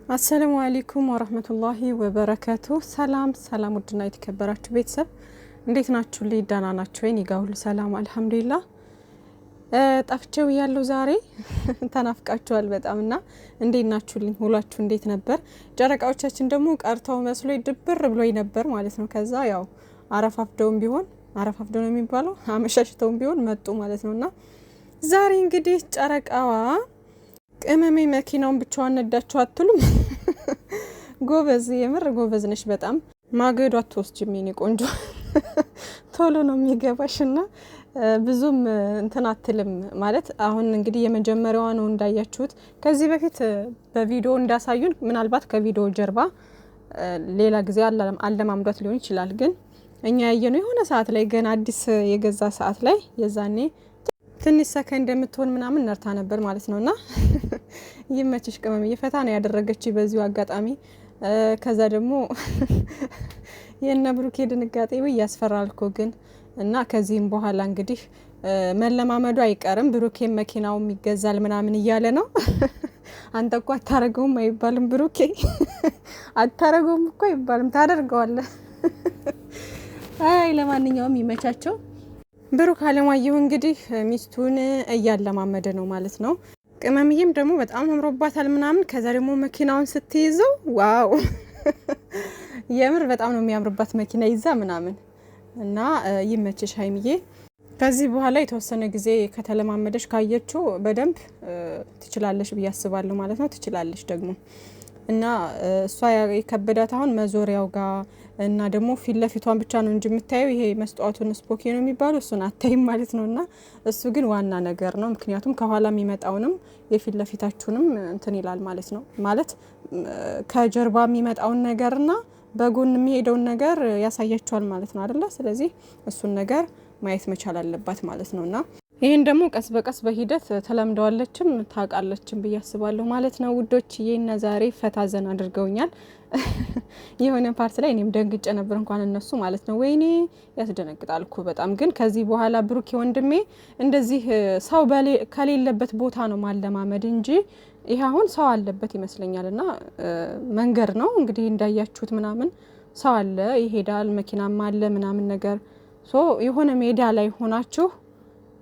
አሰላሙ አለይኩም ወራህመቱላሂ ወበረካቱ። ሰላም ውድና የተከበራችሁ ቤተሰብ እንዴት ናችሁ? ደህና ናችሁ ወይ? እኔ ጋር ሁሉ ሰላም አልሐምዱሊላህ። ጠፍቼው ያለው ዛሬ ተናፍቃችኋል በጣምና እንዴት ናችሁልኝ? ሁላችሁ እንዴት ነበር? ጨረቃዎቻችን ደግሞ ቀርተው መስሎ ድብር ብሎኝ ነበር ማለት ነው። ከዛ ያው አረፋፍደው ነው የሚባለው አመሻሽተውም ቢሆን መጡ ማለት ነውና ዛሬ እንግዲህ ጨረቃዋ ቅመሜ መኪናውን ብቻዋን ነዳችሁ አትሉም? ጎበዝ፣ የምር ጎበዝ ነሽ በጣም። ማገዶ አትወስጂም የኔ ቆንጆ ቶሎ ነው የሚገባሽና ብዙም እንትን አትልም ማለት። አሁን እንግዲህ የመጀመሪያዋ ነው እንዳያችሁት። ከዚህ በፊት በቪዲዮ እንዳሳዩን ምናልባት ከቪዲዮ ጀርባ ሌላ ጊዜ አለማምዷት ሊሆን ይችላል። ግን እኛ ያየነው የሆነ ሰዓት ላይ ገና አዲስ የገዛ ሰዓት ላይ የዛኔ ትንሽ ሰከንድ የምትሆን ምናምን ነርታ ነበር ማለት ነውና ይመችሽ ቅመም እየፈታ ነው ያደረገች በዚሁ አጋጣሚ። ከዛ ደግሞ የነ ብሩኬ ድንጋጤ ያስፈራል እኮ ግን። እና ከዚህም በኋላ እንግዲህ መለማመዱ አይቀርም። ብሩኬ መኪናው ይገዛል ምናምን እያለ ነው። አንተ እኮ አታረገውም አይባልም ብሩኬ አታረገውም እኮ አይባልም፣ ታደርገዋለህ። አይ ለማንኛውም ይመቻቸው። ብሩክ አለማየሁ እንግዲህ ሚስቱን እያለማመደ ነው ማለት ነው። ቅመምዬም ደግሞ በጣም አምሮባታል ምናምን። ከዛ ደግሞ መኪናውን ስትይዘው ዋው የምር በጣም ነው የሚያምርባት መኪና ይዛ ምናምን። እና ይመችሽ ሀይሚዬ። ከዚህ በኋላ የተወሰነ ጊዜ ከተለማመደሽ ካየችው በደንብ ትችላለሽ ብዬ አስባለሁ ማለት ነው። ትችላለሽ ደግሞ እና እሷ የከበዳት አሁን መዞሪያው ጋር እና ደግሞ ፊት ለፊቷን ብቻ ነው እንጂ የምታየው ይሄ መስታወቱን ስፖኪ ነው የሚባለው እሱን አታይም ማለት ነው። እና እሱ ግን ዋና ነገር ነው። ምክንያቱም ከኋላ የሚመጣውንም የፊት ለፊታችሁንም እንትን ይላል ማለት ነው። ማለት ከጀርባ የሚመጣውን ነገርና በጎን የሚሄደውን ነገር ያሳያቸዋል ማለት ነው አይደለ? ስለዚህ እሱን ነገር ማየት መቻል አለባት ማለት ነውና ይሄን ደግሞ ቀስ በቀስ በሂደት ተለምደዋለችም ታውቃለችም ብዬ አስባለሁ ማለት ነው ውዶች። ይሄና ዛሬ ፈታ ዘና አድርገውኛል። የሆነ ፓርት ላይ እኔም ደንግጬ ነበር እንኳን እነሱ ማለት ነው። ወይኔ ያስደነግጣል እኮ በጣም። ግን ከዚህ በኋላ ብሩክ ወንድሜ እንደዚህ ሰው ከሌለበት ቦታ ነው ማለማመድ እንጂ ይሄ አሁን ሰው አለበት ይመስለኛልና መንገድ ነው እንግዲህ እንዳያችሁት ምናምን ሰው አለ ይሄዳል፣ መኪናም አለ ምናምን ነገር ሶ የሆነ ሜዳ ላይ ሆናችሁ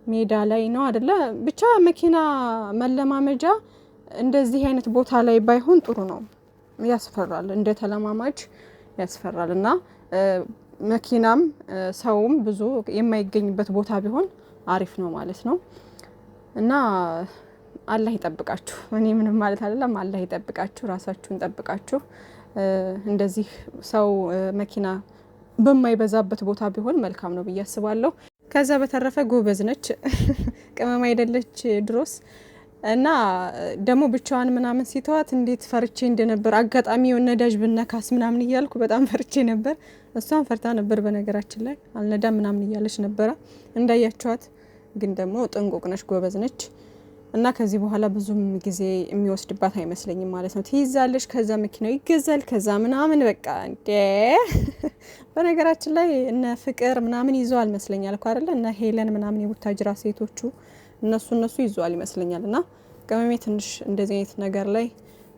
ሜዳ ላይ ነው አይደለ? ብቻ መኪና መለማመጃ እንደዚህ አይነት ቦታ ላይ ባይሆን ጥሩ ነው። ያስፈራል፣ እንደ ተለማማጅ ያስፈራል። እና መኪናም ሰውም ብዙ የማይገኝበት ቦታ ቢሆን አሪፍ ነው ማለት ነው። እና አላህ ይጠብቃችሁ። እኔ ምንም ማለት አይደለም። አላህ ይጠብቃችሁ፣ ራሳችሁን ጠብቃችሁ። እንደዚህ ሰው መኪና በማይበዛበት ቦታ ቢሆን መልካም ነው ብዬ አስባለሁ። ከዛ በተረፈ ጎበዝ ነች ቅመም አይደለች ድሮስ። እና ደግሞ ብቻዋን ምናምን ሲተዋት እንዴት ፈርቼ እንደነበር አጋጣሚ ነዳጅ ብነካስ ምናምን እያልኩ በጣም ፈርቼ ነበር። እሷን ፈርታ ነበር በነገራችን ላይ አልነዳም ምናምን እያለች ነበረ እንዳያቸዋት። ግን ደግሞ ጥንቁቅ ነች፣ ጎበዝ ነች። እና ከዚህ በኋላ ብዙም ጊዜ የሚወስድባት አይመስለኝም ማለት ነው። ትይዛለች፣ ከዛ መኪናው ይገዛል፣ ከዛ ምናምን በቃ እንዴ። በነገራችን ላይ እነ ፍቅር ምናምን ይዘዋል ይመስለኛል እኮ አይደለ? እነ ሄለን ምናምን የቡታጅራ ሴቶቹ እነሱ ይዘዋል ይመስለኛል። እና ቅመሜ ትንሽ እንደዚህ አይነት ነገር ላይ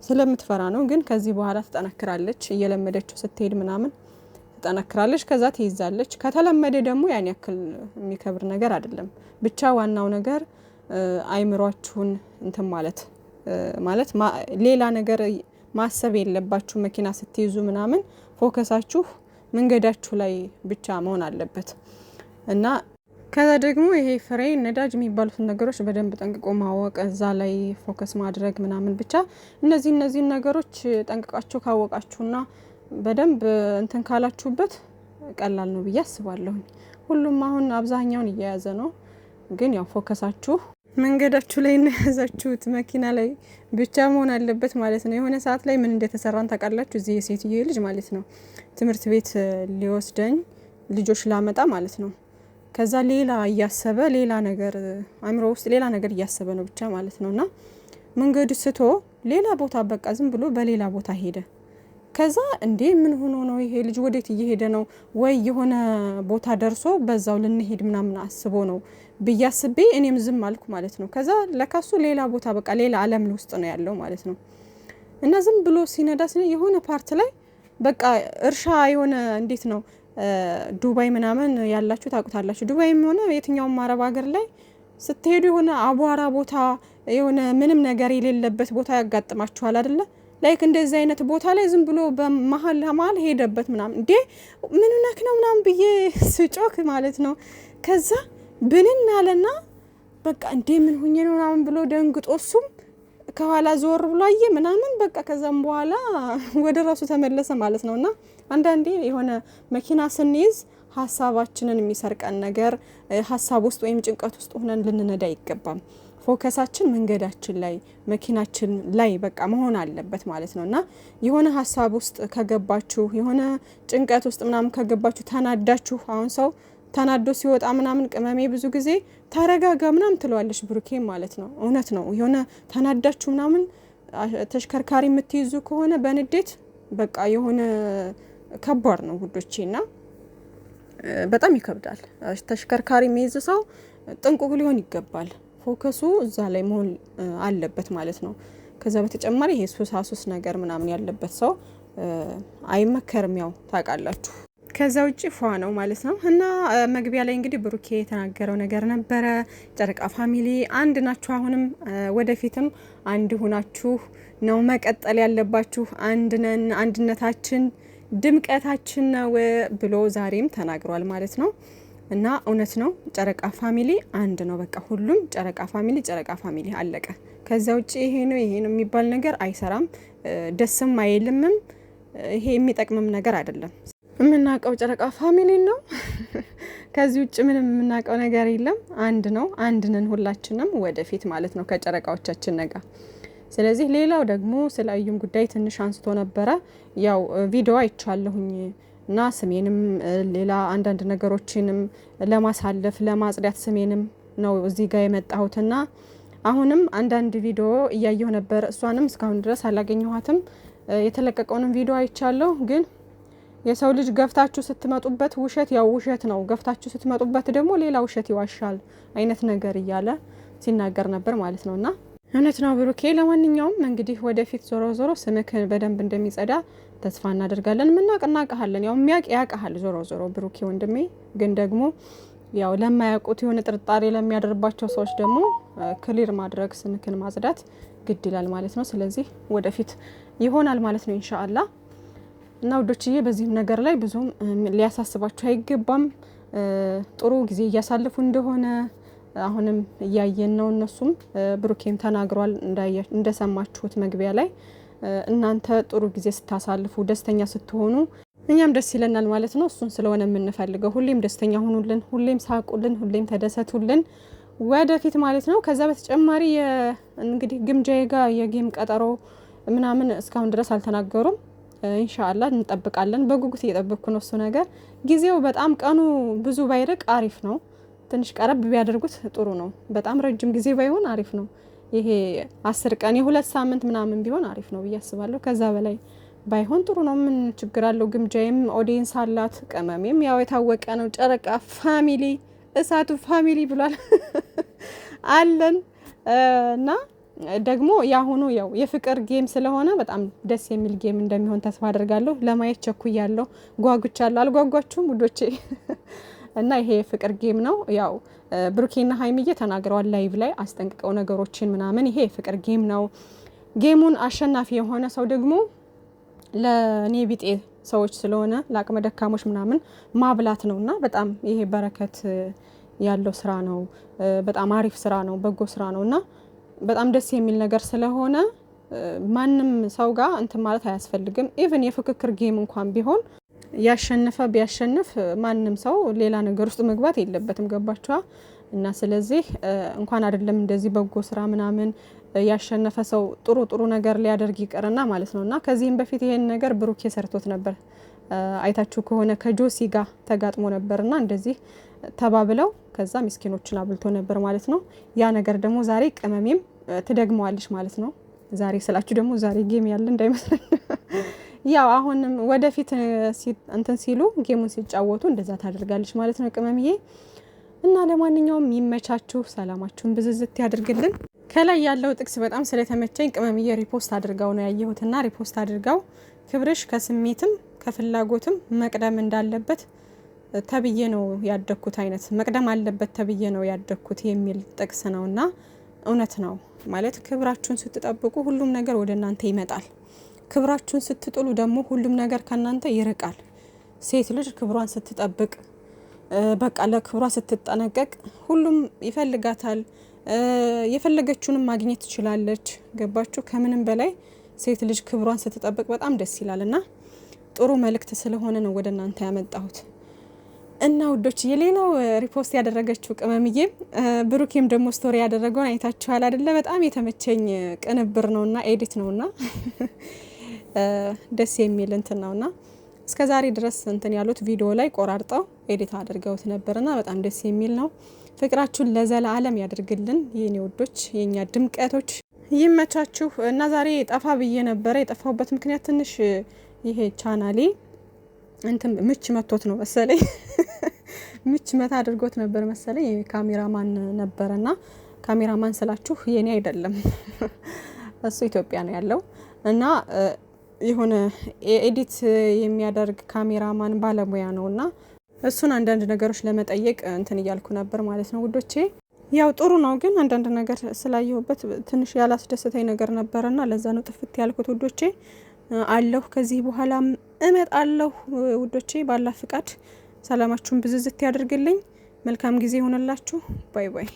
ስለምትፈራ ነው። ግን ከዚህ በኋላ ትጠነክራለች፣ እየለመደችው ስትሄድ ምናምን ትጠነክራለች፣ ከዛ ትይዛለች። ከተለመደ ደግሞ ያን ያክል የሚከብር ነገር አይደለም። ብቻ ዋናው ነገር አይምሯችሁን እንትን ማለት ሌላ ነገር ማሰብ የለባችሁ። መኪና ስትይዙ ምናምን ፎከሳችሁ መንገዳችሁ ላይ ብቻ መሆን አለበት። እና ከዛ ደግሞ ይሄ ፍሬ ነዳጅ የሚባሉትን ነገሮች በደንብ ጠንቅቆ ማወቅ፣ እዛ ላይ ፎከስ ማድረግ ምናምን ብቻ እነዚህ ነገሮች ጠንቅቃችሁ ካወቃችሁና በደንብ እንትን ካላችሁበት ቀላል ነው ብዬ አስባለሁ። ሁሉም አሁን አብዛኛውን እየያዘ ነው። ግን ያው ፎከሳችሁ መንገዳችሁ ላይ እናያዛችሁት መኪና ላይ ብቻ መሆን አለበት ማለት ነው። የሆነ ሰዓት ላይ ምን እንደተሰራን ታውቃላችሁ? እዚህ የሴትዬ ልጅ ማለት ነው ትምህርት ቤት ሊወስደኝ ልጆች ላመጣ ማለት ነው። ከዛ ሌላ እያሰበ ሌላ ነገር አእምሮ ውስጥ ሌላ ነገር እያሰበ ነው ብቻ ማለት ነውና መንገዱ ስቶ ሌላ ቦታ በቃ ዝም ብሎ በሌላ ቦታ ሄደ። ከዛ እንዴ ምን ሆኖ ነው ይሄ ልጅ ወዴት እየሄደ ነው? ወይ የሆነ ቦታ ደርሶ በዛው ልንሄድ ምናምን አስቦ ነው ብያስቤ እኔም ዝም አልኩ ማለት ነው። ከዛ ለካሱ ሌላ ቦታ በቃ ሌላ ዓለም ውስጥ ነው ያለው ማለት ነው። እና ዝም ብሎ ሲነዳ የሆነ ፓርት ላይ በቃ እርሻ የሆነ እንዴት ነው ዱባይ ምናምን ያላችሁ ታውቁታላችሁ። ዱባይም ሆነ የትኛውም አረብ ሀገር ላይ ስትሄዱ የሆነ አቧራ ቦታ የሆነ ምንም ነገር የሌለበት ቦታ ያጋጥማችኋል አይደለ? ላይክ እንደዚህ አይነት ቦታ ላይ ዝም ብሎ በመሀል ለመሀል ሄደበት ምናምን እንዴ ምን ነክ ነው ምናምን ብዬ ስጮክ ማለት ነው። ከዛ ብንን አለና በቃ እንዴ ምን ሆኜ ነው ምናምን ብሎ ደንግጦ እሱም ከኋላ ዞር ብሎ አየ ምናምን በቃ ከዛም በኋላ ወደ ራሱ ተመለሰ ማለት ነውና አንዳንዴ የሆነ መኪና ስንይዝ ሀሳባችንን የሚሰርቀን ነገር ሀሳብ ውስጥ ወይም ጭንቀት ውስጥ ሆነን ልንነዳ አይገባም። ፎከሳችን መንገዳችን ላይ መኪናችን ላይ በቃ መሆን አለበት ማለት ነውና የሆነ ሀሳብ ውስጥ ከገባችሁ የሆነ ጭንቀት ውስጥ ምናምን ከገባችሁ ተናዳችሁ አሁን ሰው ተናዶ ሲወጣ ምናምን ቅመሜ ብዙ ጊዜ ተረጋጋ ምናምን ትለዋለች ብሩኬ ማለት ነው። እውነት ነው። የሆነ ተናዳችሁ ምናምን ተሽከርካሪ የምትይዙ ከሆነ በንዴት በቃ የሆነ ከባድ ነው ጉዶቼና በጣም ይከብዳል። ተሽከርካሪ የሚይዝ ሰው ጥንቁቅ ሊሆን ይገባል። ፎከሱ እዛ ላይ መሆን አለበት ማለት ነው። ከዛ በተጨማሪ ይሄ ሱስ ነገር ምናምን ያለበት ሰው አይመከርም፣ ያው ታውቃላችሁ። ከዛ ውጪ ፏ ነው ማለት ነው። እና መግቢያ ላይ እንግዲህ ብሩኬ የተናገረው ነገር ነበረ። ጨረቃ ፋሚሊ አንድ ናችሁ፣ አሁንም ወደፊትም አንድ ሆናችሁ ነው መቀጠል ያለባችሁ። አንድ ነን፣ አንድነታችን ድምቀታችን ነው ብሎ ዛሬም ተናግሯል ማለት ነው። እና እውነት ነው፣ ጨረቃ ፋሚሊ አንድ ነው። በቃ ሁሉም ጨረቃ ፋሚሊ አለቀ። ከዛ ውጪ ይሄ ነው የሚባል ነገር አይሰራም፣ ደስም አይልምም። ይሄ የሚጠቅምም ነገር አይደለም። የምናውቀው ጨረቃ ፋሚሊ ነው። ከዚህ ውጭ ምንም የምናውቀው ነገር የለም። አንድ ነው፣ አንድ ነን ሁላችንም ወደፊት ማለት ነው ከጨረቃዎቻችን ነጋ። ስለዚህ ሌላው ደግሞ ስለ እዩም ጉዳይ ትንሽ አንስቶ ነበረ። ያው ቪዲዮ አይቻለሁኝ እና ስሜንም ሌላ አንዳንድ ነገሮችንም ለማሳለፍ ለማጽዳት ስሜንም ነው እዚህ ጋር የመጣሁትና አሁንም አንዳንድ ቪዲዮ እያየሁ ነበር። እሷንም እስካሁን ድረስ አላገኘኋትም። የተለቀቀውንም ቪዲዮ አይቻለሁ ግን የሰው ልጅ ገፍታችሁ ስትመጡበት ውሸት ያው ውሸት ነው፣ ገፍታችሁ ስትመጡበት ደግሞ ሌላ ውሸት ይዋሻል አይነት ነገር እያለ ሲናገር ነበር ማለት ነውና እውነት ነው ብሩኬ። ለማንኛውም እንግዲህ ወደፊት ዞሮ ስምክን በደንብ እንደሚጸዳ ተስፋ እናደርጋለን። እናውቃለን፣ ያው የሚያውቅ ያውቃል ዞሮ ብሩኬ ወንድሜ። ግን ደግሞ ያው ለማያውቁት የሆነ ጥርጣሬ ለሚያደርባቸው ሰዎች ደግሞ ክሊር ማድረግ ስምክን ማጽዳት ግድ ይላል ማለት ነው። ስለዚህ ወደፊት ይሆናል ማለት ነው ኢንሻአላህ። እና ውዶችዬ በዚህም ነገር ላይ ብዙም ሊያሳስባችሁ አይገባም። ጥሩ ጊዜ እያሳለፉ እንደሆነ አሁንም እያየን ነው። እነሱም ብሩኬም ተናግሯል እንደሰማችሁት መግቢያ ላይ እናንተ ጥሩ ጊዜ ስታሳልፉ ደስተኛ ስትሆኑ እኛም ደስ ይለናል ማለት ነው። እሱን ስለሆነ የምንፈልገው ሁሌም ደስተኛ ሁኑልን፣ ሁሌም ሳቁልን፣ ሁሌም ተደሰቱልን ወደፊት ማለት ነው። ከዛ በተጨማሪ እንግዲህ ግምጃዬ ጋር የጌም ቀጠሮ ምናምን እስካሁን ድረስ አልተናገሩም። ኢንሻአላህ እንጠብቃለን። በጉጉት እየጠበቅኩ ነው። እሱ ነገር ጊዜው በጣም ቀኑ ብዙ ባይርቅ አሪፍ ነው። ትንሽ ቀረብ ቢያደርጉት ጥሩ ነው። በጣም ረጅም ጊዜ ባይሆን አሪፍ ነው። ይሄ 10 ቀን የ2 ሳምንት ምናምን ቢሆን አሪፍ ነው ብዬ አስባለሁ። ከዛ በላይ ባይሆን ጥሩ ነው። ምን ችግር አለው? ግምጃዬም ኦዲየንስ አላት፣ ቅመሜም ያው የታወቀ ነው። ጨረቃ ፋሚሊ እሳቱ ፋሚሊ ብሏል አለን እና ደግሞ ያሁኑ ያው የፍቅር ጌም ስለሆነ በጣም ደስ የሚል ጌም እንደሚሆን ተስፋ አደርጋለሁ። ለማየት ቸኩያለሁ፣ ጓጉቻለሁ። አልጓጓችሁም ውዶቼ? እና ይሄ የፍቅር ጌም ነው። ያው ብሩኬና ሀይሚዬ ተናግረዋል ላይቭ ላይ አስጠንቅቀው ነገሮችን ምናምን። ይሄ የፍቅር ጌም ነው። ጌሙን አሸናፊ የሆነ ሰው ደግሞ ለኔ ቢጤ ሰዎች ስለሆነ ለአቅመ ደካሞች ምናምን ማብላት ነውና በጣም ይሄ በረከት ያለው ስራ ነው። በጣም አሪፍ ስራ ነው፣ በጎ ስራ ነውና በጣም ደስ የሚል ነገር ስለሆነ ማንም ሰው ጋር እንትን ማለት አያስፈልግም። ኢቭን የፍክክር ጌም እንኳን ቢሆን ያሸነፈ ቢያሸንፍ ማንም ሰው ሌላ ነገር ውስጥ መግባት የለበትም። ገባችኋ? እና ስለዚህ እንኳን አይደለም እንደዚህ በጎ ስራ ምናምን ያሸነፈ ሰው ጥሩ ነገር ሊያደርግ ይቀርና ማለት ነውና ከዚህም በፊት ይሄን ነገር ብሩኬ ሰርቶት ነበር። አይታችሁ ከሆነ ከጆሲ ጋር ተጋጥሞ ነበርና እንደዚህ ተባብለው ከዛ ምስኪኖችን አብልቶ ነበር ማለት ነው። ያ ነገር ደግሞ ዛሬ ቅመሜም ትደግመዋለች ማለት ነው። ዛሬ ስላችሁ ደግሞ ዛሬ ጌም ያለ እንዳይመስል ያው አሁንም ወደፊት እንትን ሲሉ ጌሙን ሲጫወቱ እንደዛ ታደርጋለች ማለት ነው ቅመምዬ። እና ለማንኛውም ይመቻችሁ፣ ሰላማችሁን ብዝዝት ያድርግልን። ከላይ ያለው ጥቅስ በጣም ስለተመቸኝ ቅመምዬ ሪፖስት አድርጋው ነው ያየሁትና ሪፖስት አድርጋው ክብርሽ ከስሜትም ከፍላጎትም መቅደም እንዳለበት ተብዬ ነው ያደኩት አይነት መቅደም አለበት ተብዬ ነው ያደኩት የሚል ጥቅስ ነውና እውነት ነው ማለት ክብራችሁን ስትጠብቁ ሁሉም ነገር ወደ እናንተ ይመጣል። ክብራችሁን ስትጥሉ ደግሞ ሁሉም ነገር ከናንተ ይርቃል። ሴት ልጅ ክብሯን ስትጠብቅ በቃ ለክብሯ ስትጠነቀቅ ሁሉም ይፈልጋታል። የፈለገችውንም ማግኘት ትችላለች። ገባችሁ? ከምንም በላይ ሴት ልጅ ክብሯን ስትጠብቅ በጣም ደስ ይላልና ጥሩ መልእክት ስለሆነ ነው ወደ እናንተ ያመጣሁት። እና ውዶች የሌላው ሪፖስት ያደረገችው ቅመምዬ ብሩኬም ደግሞ ስቶሪ ያደረገውን አይታችኋል አይደለ? በጣም የተመቸኝ ቅንብር ነውና ኤዲት ነውና ደስ የሚል እንትን ነውና እስከዛሬ ድረስ እንትን ያሉት ቪዲዮ ላይ ቆራርጠው ኤዲት አድርገውት ነበርና በጣም ደስ የሚል ነው። ፍቅራችሁን ለዘላለም ያድርግልን የኔ ውዶች፣ የኛ ድምቀቶች፣ ይመቻችሁ። እና ዛሬ ጠፋ ብዬ ነበረ። የጠፋሁበት ምክንያት ትንሽ ይሄ ቻናሌ እንትን ምች መቶት ነው መሰለኝ ምች መታ አድርጎት ነበር መሰለኝ። ካሜራማን ነበርና ካሜራማን ስላችሁ የኔ አይደለም እሱ ኢትዮጵያ ነው ያለው እና የሆነ ኤዲት የሚያደርግ ካሜራማን ባለሙያ ነውና እሱን አንዳንድ ነገሮች ለመጠየቅ እንትን እያልኩ ነበር ማለት ነው ውዶቼ። ያው ጥሩ ነው ግን አንዳንድ ነገር ስላየሁበት ትንሽ ያላስደሰተኝ ነገር ነበርና ለዛ ነው ጥፍት ያልኩት ውዶቼ። አለሁ ከዚህ በኋላም እመጣለሁ ውዶቼ። ባላ ፍቃድ ሰላማችሁን ብዝዝት ያድርግልኝ። መልካም ጊዜ ይሆነላችሁ። ባይ ባይ።